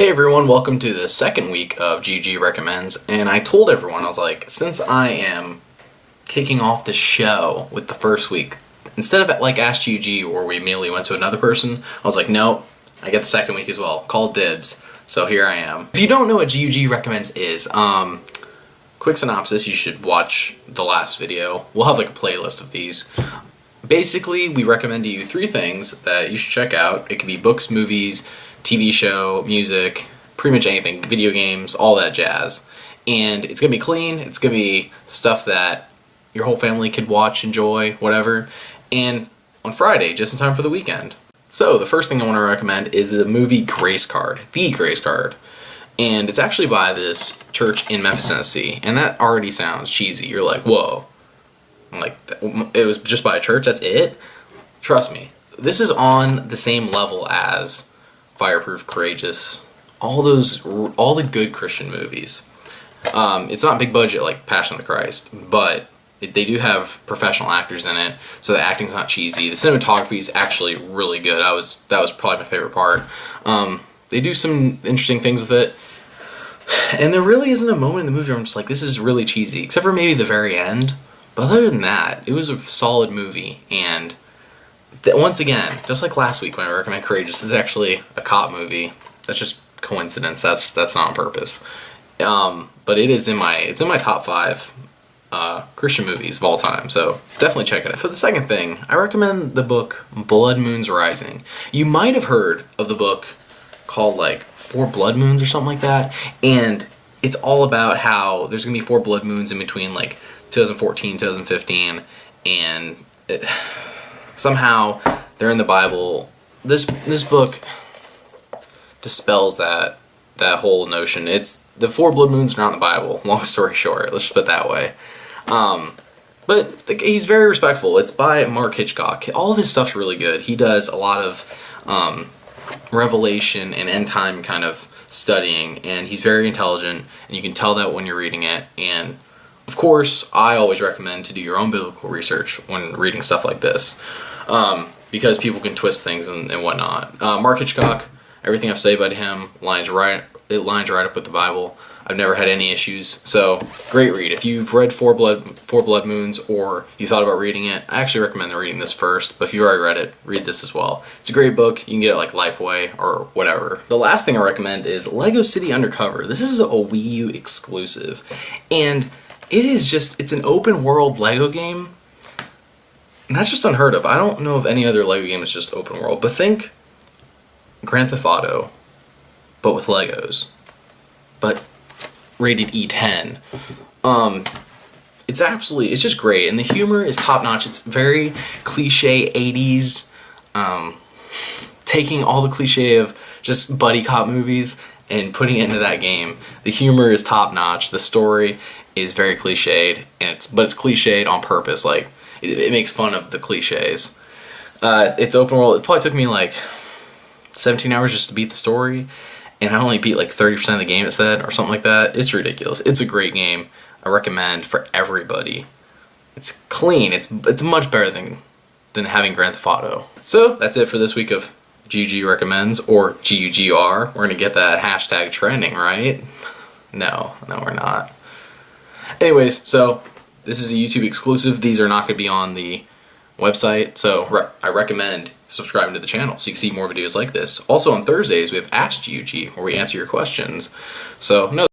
Hey everyone, welcome to the second week of GUG Recommends, and I told everyone, I was like, since I am kicking off the show with the first week, instead of like Ask GUG where we immediately went to another person, I was like, nope, I get the second week as well, call dibs, so here I am. If you don't know what GUG Recommends is, quick synopsis, you should watch the last video. We'll have like a playlist of these. Basically, we recommend to you 3 things that you should check out. It could be books, movies, TV show, music, pretty much anything, video games, all that jazz. And it's going to be clean, it's going to be stuff that your whole family could watch, enjoy, whatever. And on Friday, just in time for the weekend. So, the first thing I want to recommend is the movie Grace Card, The Grace Card. And it's actually by this church in Memphis, Tennessee. And that already sounds cheesy. You're like, whoa. I'm like, it was just by a church, that's it? Trust me, this is on the same level as Fireproof, Courageous, all the good Christian movies. It's not big budget like Passion of the Christ, but they do have professional actors in it, so the acting's not cheesy. The cinematography is actually really good. That was probably my favorite part. They do some interesting things with it, and there really isn't a moment in the movie where I'm just like, this is really cheesy, except for maybe the very end. But other than that, it was a solid movie, and once again, just like last week when I recommend Courageous, this is actually a cop movie. That's just coincidence. That's not on purpose. But it's in my top 5 Christian movies of all time. So definitely check it out. For the second thing, I recommend the book Blood Moons Rising. You might have heard of the book called like 4 Blood Moons or something like that, and it's all about how there's gonna be 4 blood moons in between like 2014, 2015, and somehow they're in the Bible. This book dispels that whole notion. It's the 4 blood moons are not in the Bible. Long story short, let's just put it that way. But he's very respectful. It's by Mark Hitchcock. All of his stuff's really good. He does a lot of revelation and end time kind of studying, and he's very intelligent, and you can tell that when you're reading it. And of course, I always recommend to do your own biblical research when reading stuff like this, because people can twist things and whatnot. Mark Hitchcock, everything I've said about him lines right up with the Bible. I've never had any issues, so great read. If you've read 4 Blood Moons, or you thought about reading it, I actually recommend reading this first, but if you already read it, read this as well. It's a great book. You can get it like Lifeway or whatever. The last thing I recommend is Lego City Undercover. This is a Wii U exclusive, and it's an open world Lego game, and that's just unheard of. I don't know of any other Lego game that's just open world, but think Grand Theft Auto, but with Legos, but rated E10. It's just great, and the humor is top notch. It's very cliche 80s, taking all the cliche of just buddy cop movies and putting it into that game. The humor is top notch. The story is very cliched, but it's cliched on purpose. Like it makes fun of the cliches. It's open world. It probably took me like 17 hours just to beat the story, and I only beat like 30% of the game, it said, or something like that. It's ridiculous. It's a great game. I recommend for everybody. It's clean. It's much better than having Grand Theft Auto. So that's it for this week of GUG Recommends, or GUGR. We're gonna get that hashtag trending, right? No, we're not. Anyways, so this is a YouTube exclusive. These are not gonna be on the website, so I recommend subscribing to the channel so you can see more videos like this. Also on Thursdays we have Ask GUG, where we answer your questions. So no